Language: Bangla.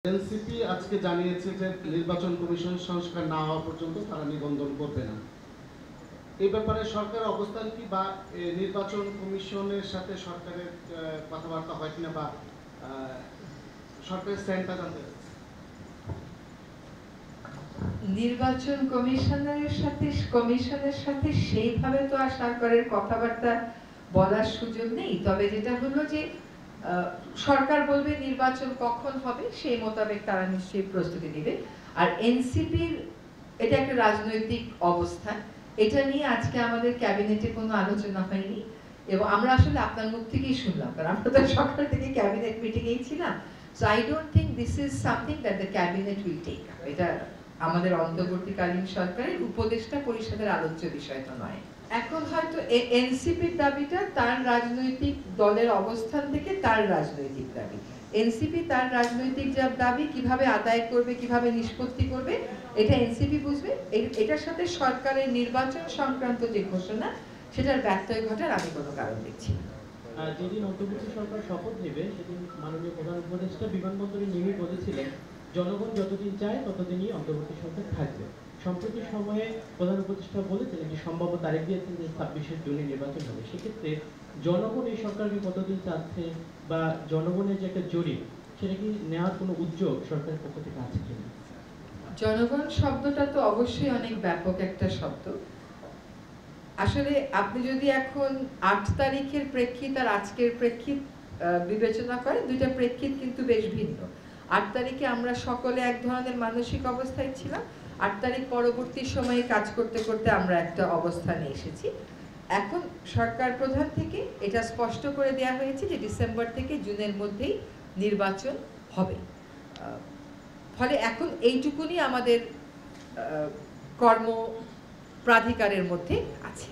এনসিপি আজকে জানিয়েছে যে নির্বাচন কমিশন সংস্কার না হওয়া পর্যন্ত তারা নিবন্ধন করবে না। এই ব্যাপারে সরকারের অবস্থান কি, বা নির্বাচন কমিশনের সাথে সরকারের কথাবার্তা হয় কিনা, বা সরকারের স্ট্যান্ডটা জানতে চাচ্ছি। নির্বাচন কমিশনের সাথে সেইভাবে তো আর সরকারের কথাবার্তা বলার সুযোগ নেই। তবে যেটা হলো যে সরকার বলবে নির্বাচন কখন হবে সেই মোতাবেক তারা নিশ্চয়ই প্রস্তুতি নেবে। আর এনসিপির এটা একটা রাজনৈতিক অবস্থান, এটা নিয়ে আজকে আমাদের ক্যাবিনেটে কোনো আলোচনা হয়নি এবং আমরা আসলে আপনার মুখ থেকেই শুনলাম, কারণ আমরা তো সকাল থেকে ক্যাবিনেট মিটিংয়েই ছিলাম। So I don't think this is something that the cabinet will take. এটা আমাদের অন্তর্বর্তীকালীন সরকারের উপদেষ্টা পরিষদের আলোচ্য বিষয় তো নয়। এখন হয়তো এনসিপির দাবিটা তার রাজনৈতিক দলের অবস্থান থেকে তার রাজনৈতিক দাবি, এনসিপি তার রাজনৈতিক যা দাবি কিভাবে আদায় করবে, কিভাবে নিষ্পত্তি করবে, এটা এনসিপি বুঝবে। এটার সাথে সরকারের নির্বাচন সংক্রান্ত যে ঘোষণা সেটার ব্যত্যয় ঘটার আমি কোনো কারণ দেখছি না। যেদিন অন্তর্বর্তী সরকার শপথ নেবে সেদিন মাননীয় প্রধান উপদেষ্টা বিমানবন্দরে নেমে বলেছিলেন জনগণ যতদিন চায় ততদিনই অন্তর্বর্তী সরকার থাকবে। সম্প্রতি সময়ে প্রধান উপদেষ্টা বলেছিলেন যে সম্ভাব্য তারিখ দিয়েছেন যে 26শে জুনে নির্বাচন হবে। সেক্ষেত্রে জনগণ এই সরকারকে কতদিন চাচ্ছে, বা জনগণের যে একটা জরিপ সেটা কি নেওয়ার কোনো উদ্যোগ সরকারের পক্ষ থেকে আছে কিনা? জনগণ শব্দটা তো অবশ্যই অনেক ব্যাপক একটা শব্দ। আসলে আপনি যদি এখন 8 তারিখের প্রেক্ষিত আর আজকের প্রেক্ষিত বিবেচনা করেন, দুইটা প্রেক্ষিত কিন্তু বেশ ভিন্ন। 8 তারিখে আমরা সকলে এক ধরনের মানসিক অবস্থায় ছিলাম, 8 তারিখ পরবর্তী সময়ে কাজ করতে করতে আমরা একটা অবস্থানে এসেছি। এখন সরকার প্রধান থেকে এটা স্পষ্ট করে দেওয়া হয়েছে যে ডিসেম্বর থেকে জুনের মধ্যেই নির্বাচন হবে। ফলে এখন এইটুকুনি আমাদের কর্ম প্রাধিকারের মধ্যে আছে।